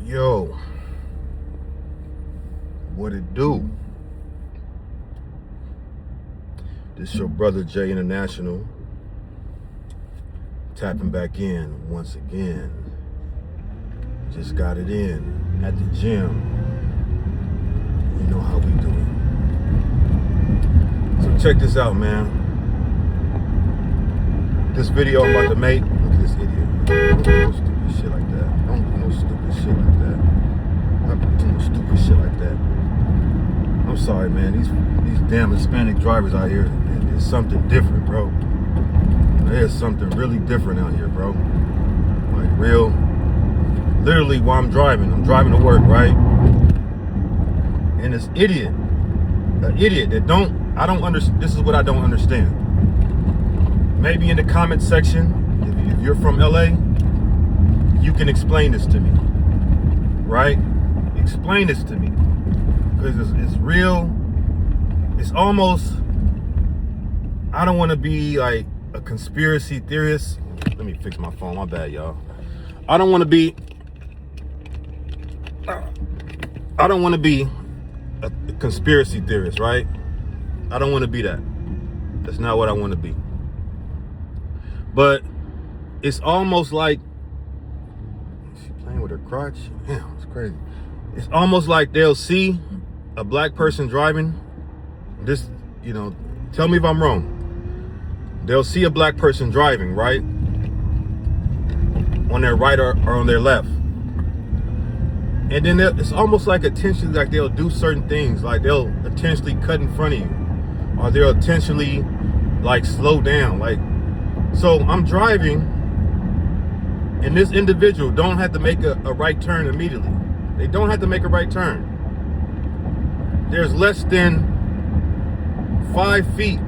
Yo, what it do? This your brother Jay International, tapping back in once again. Just got it in at the gym. You know how we do it. So check this out, man. This video I'm about to make. Look at this idiot. Don't do no stupid shit like that. Don't do no stupid shit like that. Don't do no stupid shit like that. I'm sorry, man. These damn Hispanic drivers out here, it's something different, bro. There's something really different out here, bro. Like real. Literally, while I'm driving to work, right? And this idiot, an idiot that I don't understand. This is what I don't understand. Maybe in the comment section, if you're from LA, you can explain this to me, right? Explain this to me, because it's real. It's almost, I don't want to be like a conspiracy theorist. Let me fix my phone, my bad, y'all. I don't want to be a conspiracy theorist, right? I don't want to be that. That's not what I want to be. But it's almost like, she's playing with her crotch. Damn, it's crazy. It's almost like they'll see a black person driving. This, tell me if I'm wrong. They'll see a black person driving, right? On their right or on their left. And then it's almost like intentionally, like they'll do certain things. Like they'll intentionally cut in front of you. Or they'll intentionally like slow down. So I'm driving, and this individual don't have to make a right turn immediately. They don't have to make a right turn. There's less than 5 feet.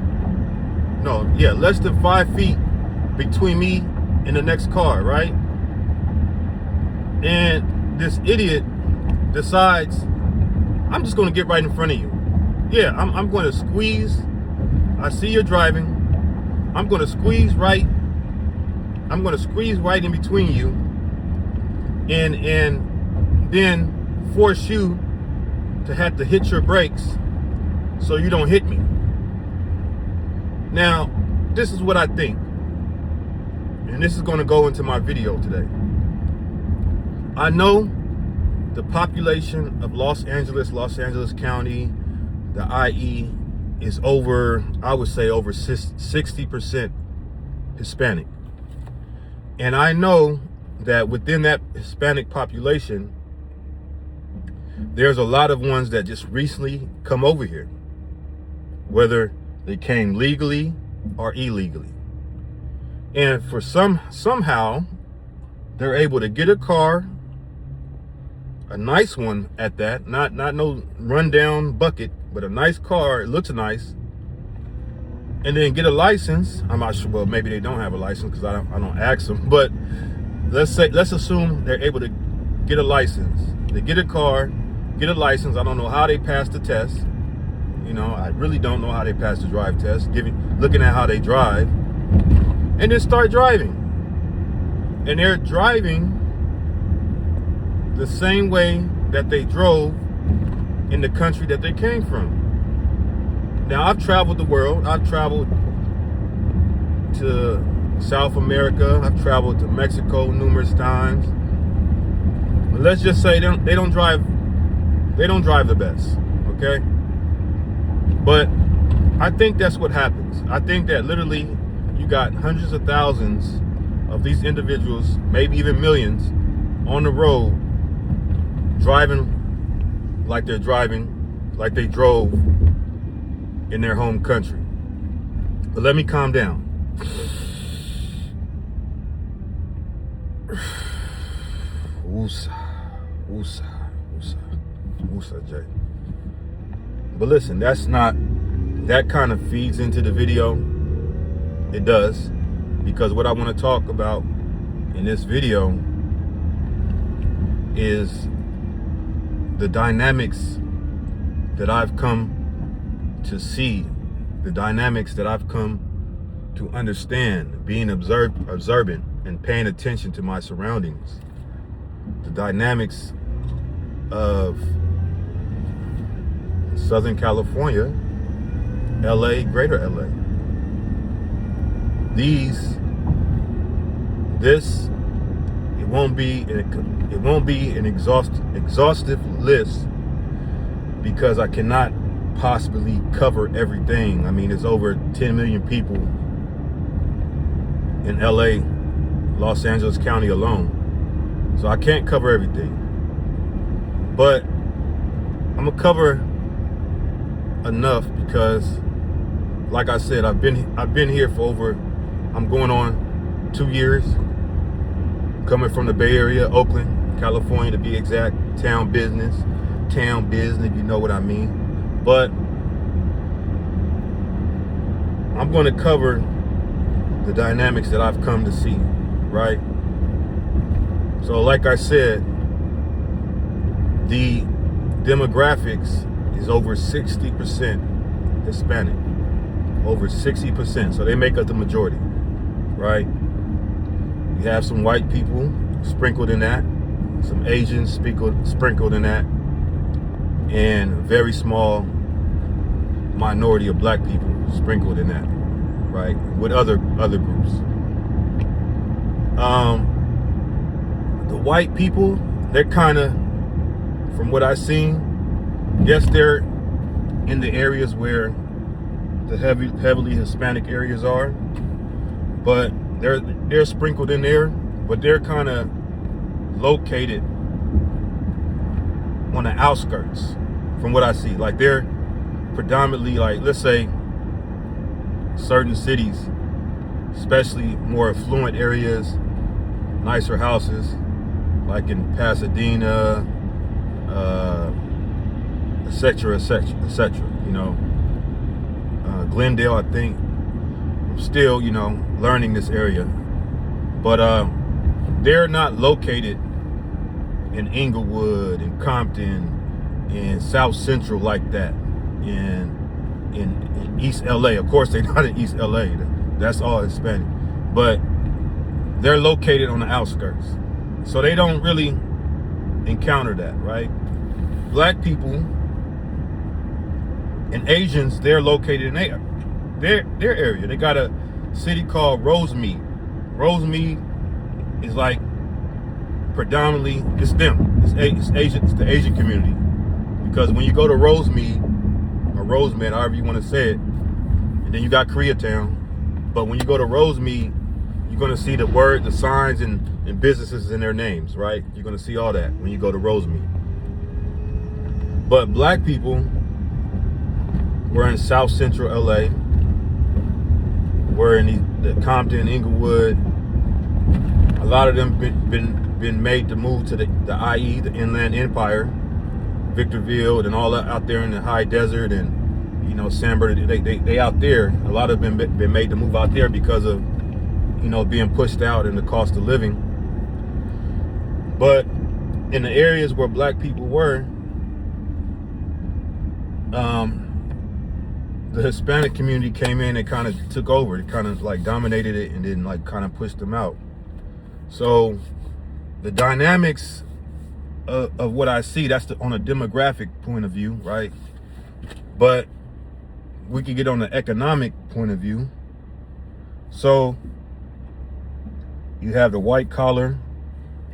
Less than 5 feet between me and the next car, right? And this idiot decides, I'm just going to get right in front of you. Yeah, I'm going to squeeze. I see you're driving. I'm going to squeeze right. I'm going to squeeze right in between you, and then force you to have to hit your brakes so you don't hit me. Now, this is what I think, and this is going to go into my video today. I know the population of Los Angeles County, the IE, is over, I would say over 60% Hispanic. And I know that within that Hispanic population, there's a lot of ones that just recently come over here, whether they came legally or illegally. And for somehow, they're able to get a car, a nice one at that, not no rundown bucket, but a nice car. It looks nice, and then get a license. I'm not sure. Well, maybe they don't have a license because I don't ask them. But let's assume they're able to get a license. They get a car, get a license. I don't know how they passed the test. I really don't know how they passed the drive test. Looking at how they drive, and then start driving, and they're driving the same way that they drove in the country that they came from. Now, I've traveled the world. I've traveled to South America. I've traveled to Mexico numerous times. But let's just say they don't drive the best, okay? But I think that's what happens. I think that literally you got hundreds of thousands of these individuals, maybe even millions, on the road driving like they drove in their home country. But let me calm down. Woosah, Jay. But listen, that kind of feeds into the video. It does, because what I want to talk about in this video is the dynamics that I've come to see, the dynamics that I've come to understand, being observant and paying attention to my surroundings, the dynamics of Southern California, LA, greater LA. It won't be an exhaustive list, because I cannot possibly cover everything. I mean, it's over 10 million people in LA, Los Angeles County alone. So I can't cover everything. But I'm gonna cover enough because, like I said, I've been here for I'm going on 2 years, coming from the Bay Area, Oakland, California to be exact. Town business, you know what I mean. But I'm going to cover the dynamics that I've come to see, right? So like I said, the demographics is over 60% Hispanic, over 60%. So they make up the majority, right? You have some white people sprinkled in that, some Asians sprinkled in that, and a very small minority of black people sprinkled in that, right? With other groups. The white people, they're kind of, from what I've seen, yes, they're in the areas where the heavily Hispanic areas are, but they're sprinkled in there, but they're kind of located on the outskirts, from what I see. Like, they're predominantly, like, let's say certain cities, especially more affluent areas, nicer houses, like in Pasadena, etc., you know, Glendale, I think. I'm still, you know, learning this area, but they're not located in Inglewood and Compton and South Central like that, in East LA. Of course, they're not in East LA. That's all Hispanic, but they're located on the outskirts, so they don't really encounter that, right? Black people and Asians, they're located in their area. They got a city called Rosemead. Rosemead is like predominantly, it's them. It's Asian. It's the Asian community. Because when you go to Rosemead, or Rosemead, however you want to say it, and then you got Koreatown. But when you go to Rosemead, you're going to see the signs and businesses in their names, right? You're going to see all that when you go to Rosemead. But black people were in South Central LA. We're in the Compton, Inglewood. A lot of them been made to move to the IE, the Inland Empire, Victorville, and all that out there in the high desert, and, you know, San Bernardino. They out there. A lot of them been made to move out there because of, you know, being pushed out and the cost of living. But in the areas where black people were, the Hispanic community came in and kind of took over. It kind of like dominated it and then like kind of pushed them out. So the dynamics of what I see, that's on a demographic point of view, right? But we could get on the economic point of view. So you have the white collar,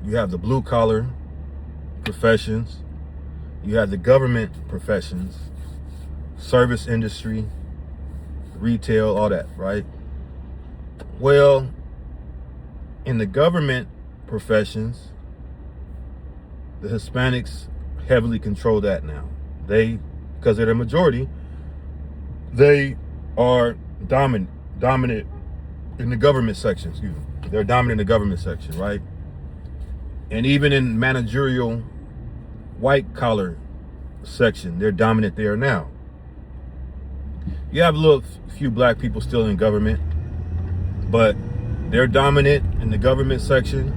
you have the blue collar professions, you have the government professions, service industry, retail, all that, right? Well, in the government professions, the Hispanics heavily control that now. Because they're the majority, they are dominant in the government section, excuse me. They're dominant in the government section, right? And even in managerial white collar section, they're dominant there now. You have a few black people still in government, but they're dominant in the government section.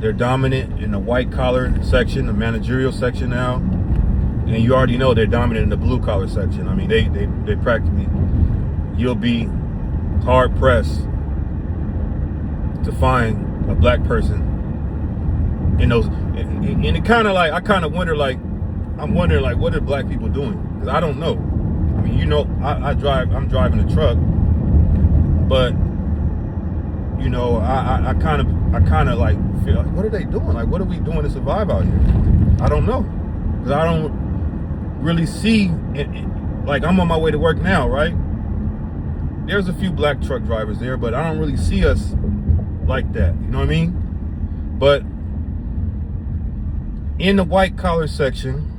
They're dominant in the white collar section, the managerial section now. And you already know they're dominant in the blue collar section. I mean, they practically, you'll be hard pressed to find a black person in those, and it kind of like, I kind of wonder, like, I'm wondering, like, what are black people doing? Because I don't know. I mean, you know, I'm driving a truck, but you know, I kind of like feel like, what are they doing? Like, what are we doing to survive out here? I don't know, because I don't really see it. Like, I'm on my way to work now, right? There's a few black truck drivers there, but I don't really see us like that. You know what I mean? But in the white collar section,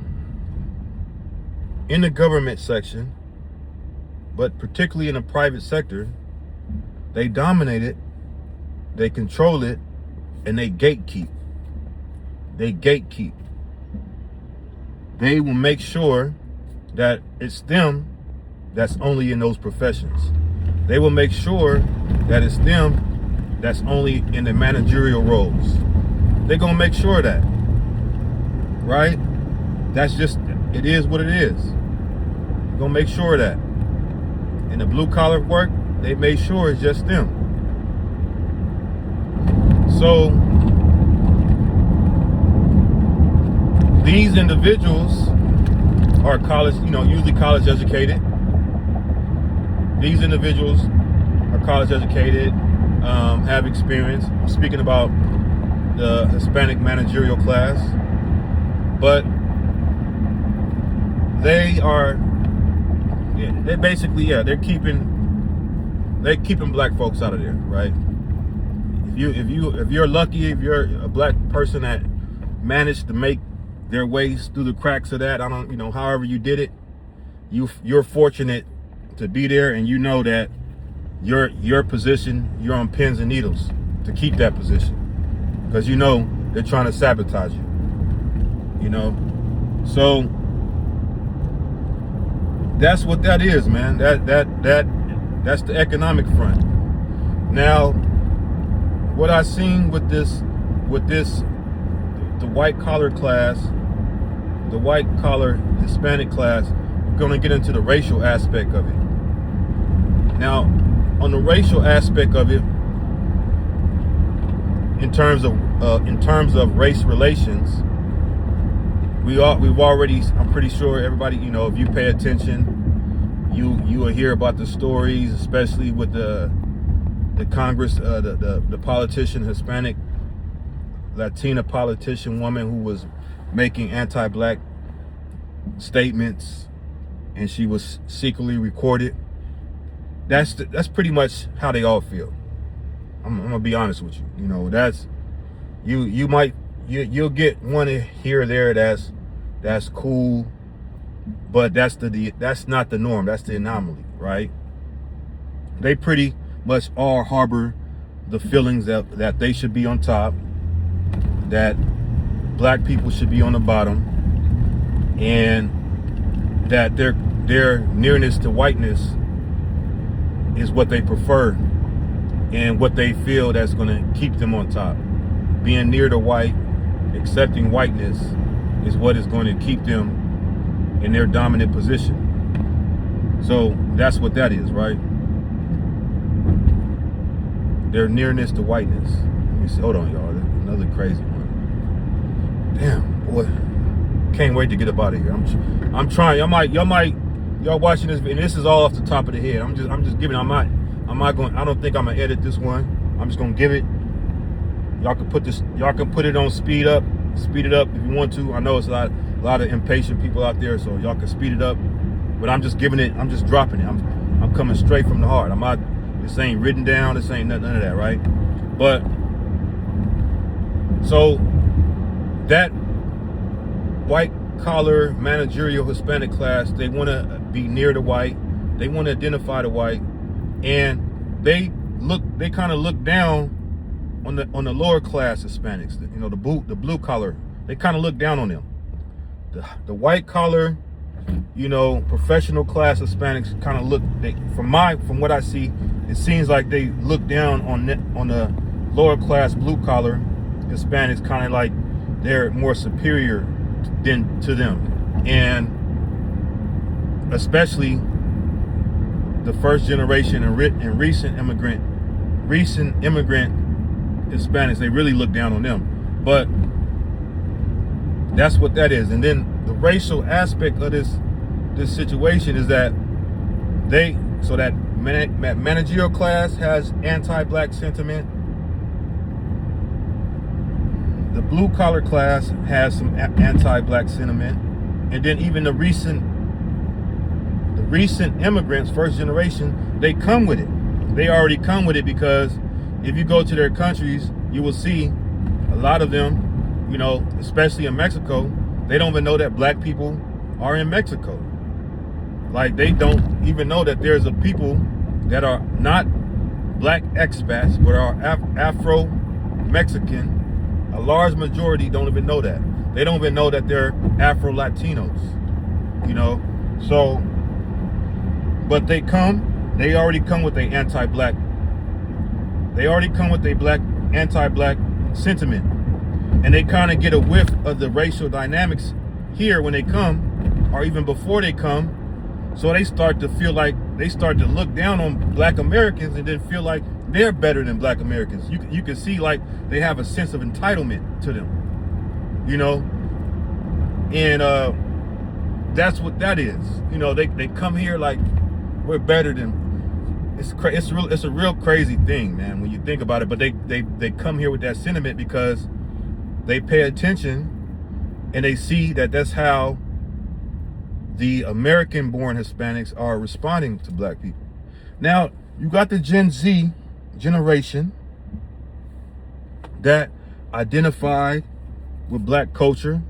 in the government section, but particularly in the private sector, they dominate it, they control it, and they gatekeep. They gatekeep. They will make sure that it's them that's only in those professions. They will make sure that it's them that's only in the managerial roles. They're gonna make sure of that, right? That's just, it is what it is. They're gonna make sure of that. In the blue collar work, they made sure it's just them. So these individuals are college, you know, usually college educated. These individuals are college educated, have experience. I'm speaking about the Hispanic managerial class, but they are, they basically, yeah, they're keeping black folks out of there, right? If you're lucky, if you're a black person that managed to make their ways through the cracks of that, I don't, you know, however you did it, you're fortunate to be there, and you know that your position, you're on pins and needles to keep that position, because you know they're trying to sabotage you, you know. So that's what that is, man. That's the economic front. Now, what I've seen with this, the white collar class, the white collar Hispanic class, we're going to get into the racial aspect of it. Now, on the racial aspect of it, in terms of race relations, we've already, I'm pretty sure everybody, you know, if you pay attention, you will hear about the stories, especially with the Congress, the politician, Hispanic Latina politician woman who was making anti-black statements, and she was secretly recorded. That's pretty much how they all feel. I'm gonna be honest with you. You know, that's, you'll get one here or there that's cool, but that's not the norm. That's the anomaly, right? They pretty much all harbor the feelings that they should be on top, that black people should be on the bottom, and that their nearness to whiteness is what they prefer and what they feel that's going to keep them on top. Being near to white, accepting whiteness is what is going to keep them in their dominant position. So that's what that is, right? Their nearness to whiteness. Let me see. Hold on, y'all. Another crazy one. Damn, boy. Can't wait to get up out of here. I'm trying. Y'all watching this, and this is all off the top of the head. I'm just giving. I'm not going. I don't think I'm gonna edit this one. I'm just gonna give it. Y'all can put it on speed it up if you want to. I know it's a lot of impatient people out there, so y'all can speed it up. But I'm just giving it. I'm just dropping it. I'm coming straight from the heart. I'm not. This ain't written down. This ain't none of that, right? But so that white collar managerial Hispanic class, they want to be near the white, they want to identify the white, and they kind of look down on the lower class Hispanics, you know, the blue collar. They kind of look down on them. The white collar, you know, professional class Hispanics kind of look, from what I see, it seems like they look down on the lower class blue collar Hispanics, kind of like they're more superior to them. And especially the first generation and recent immigrant Hispanics, they really look down on them. But That's what that is. And then the racial aspect of this situation is that that managerial class has anti-black sentiment. The blue collar class has some anti-black sentiment, and then even the recent immigrants, first generation, they come with it. They already come with it, because if you go to their countries, you will see a lot of them, you know, especially in Mexico, they don't even know that black people are in Mexico. Like, they don't even know that there's a people that are not black expats, but are Afro-Mexican. A large majority don't even know that. They don't even know that they're Afro-Latinos, you know? So, but they already come with a anti-black. They already come with a anti-black sentiment. And they kind of get a whiff of the racial dynamics here when they come, or even before they come. So they start to feel like, they start to look down on black Americans and then feel like they're better than black Americans. You can see like they have a sense of entitlement to them, you know? And that's what that is. You know, they come here like we're better than, it's a real crazy thing, man, when you think about it. But they come here with that sentiment because they pay attention and they see that that's how the American-born Hispanics are responding to black people. Now, you got the Gen Z generation that identify with black culture.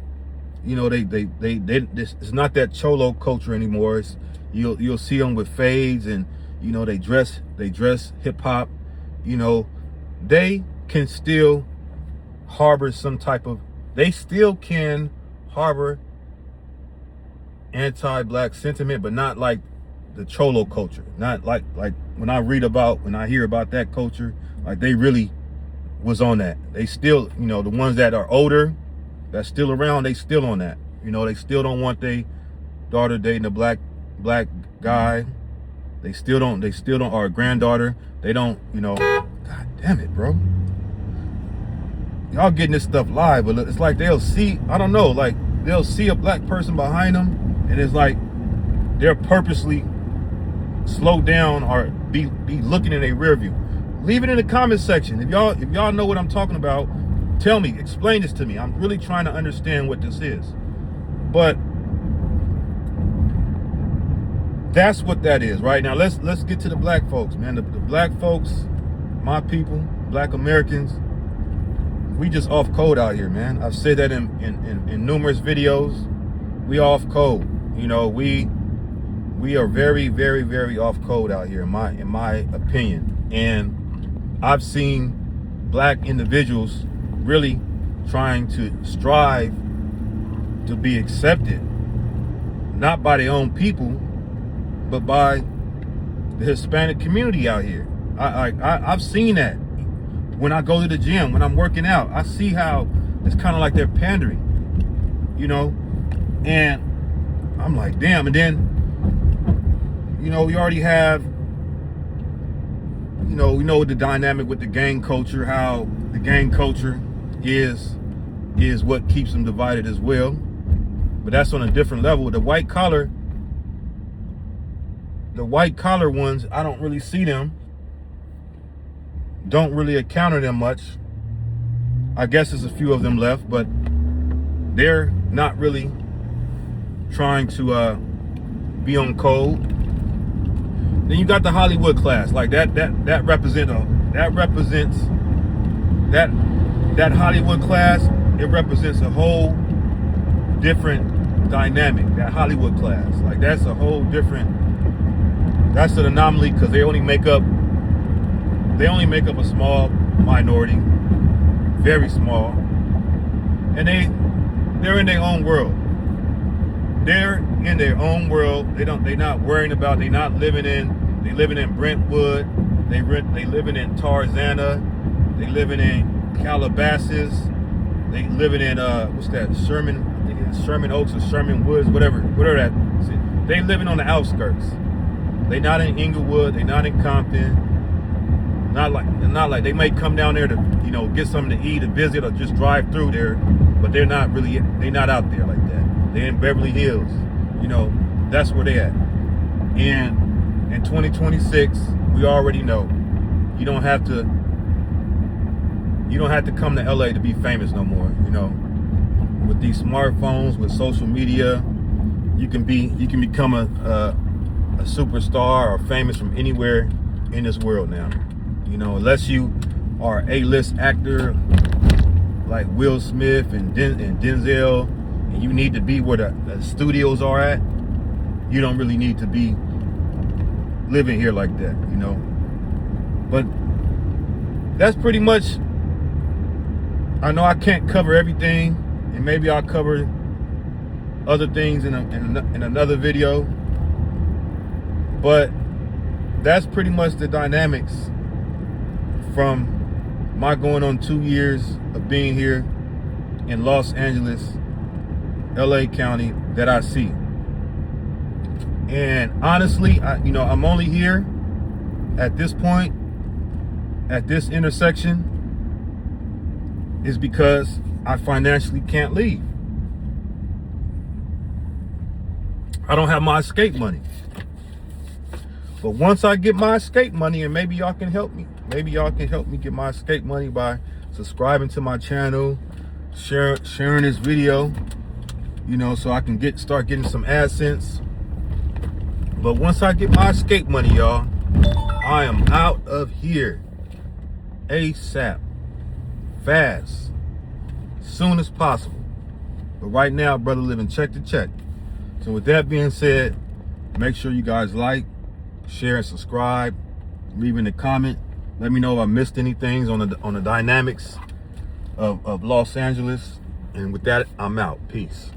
You know, it's not that cholo culture anymore. You'll see them with fades, and you know, they dress hip hop. You know, they can still harbor they still can harbor anti-black sentiment, but not like the cholo culture. Not like when I hear about that culture, like they really was on that. They still, you know, the ones that are older, that's still around, they still on that. You know, they still don't want their daughter dating a black guy. They still don't, or a granddaughter. They don't, you know, God damn it, bro. Y'all getting this stuff live, but it's like they'll see, I don't know, like they'll see a black person behind them, and it's like they're purposely slow down or be looking in a rear view. Leave it in the comment section. If y'all know what I'm talking about, tell me, explain this to me. I'm really trying to understand what this is. But that's what that is right now. Let's get to the black folks, man. The black folks, my people, black Americans, we just off code out here, man. I've said that in numerous videos. We off code. You know, we are very, very, very off code out here, in my opinion. And I've seen black individuals really trying to strive to be accepted, not by their own people, but by the Hispanic community out here. I've seen that when I go to the gym, when I'm working out. I see how it's kind of like they're pandering, you know, and I'm like, damn. And then, you know, we already have, you know, we know the dynamic with the gang culture, how the gang culture is what keeps them divided as well. But that's on a different level. The white collar ones, I don't really see them. Don't really encounter them much. I guess there's a few of them left, but they're not really trying to be on code. Then you got the Hollywood class, like that Hollywood class. It represents a whole different dynamic. That Hollywood class, like that's a whole different. That's an anomaly because they only make up a small minority, very small, and they're in their own world. They're in their own world. They're not worrying about. They living in Brentwood. They living in Tarzana. They living in Calabasas. They living in what's that? Sherman. I think it's Sherman Oaks or Sherman Woods, whatever that. They living on the outskirts. They not in Inglewood. They not in Compton. Not like they may come down there to, you know, get something to eat, to visit, or just drive through there, but they're not out there like that. They're in Beverly Hills, you know, that's where they at. And in 2026, we already know you don't have to come to LA to be famous no more, you know. With these smartphones, with social media, you can become a superstar or famous from anywhere in this world now. You know, unless you are a A-list actor like Will Smith and Denzel, and you need to be where the studios are at, you don't really need to be living here like that, you know. But that's pretty much, I know I can't cover everything, and maybe I'll cover other things in another video, but that's pretty much the dynamics from my going on 2 years of being here in Los Angeles, LA County, that I see. And honestly, I'm only here at this point, at this intersection, is because I financially can't leave. I don't have my escape money. But once I get my escape money, and maybe y'all can help me. Maybe y'all can help me get my escape money by subscribing to my channel, sharing this video, you know, so I can start getting some AdSense. But once I get my escape money, y'all, I am out of here ASAP, fast, soon as possible. But right now, brother, living check to check. So with that being said, make sure you guys like, share, and subscribe. Leave in a comment. Let me know if I missed any things on the dynamics of Los Angeles. And with that, I'm out. Peace.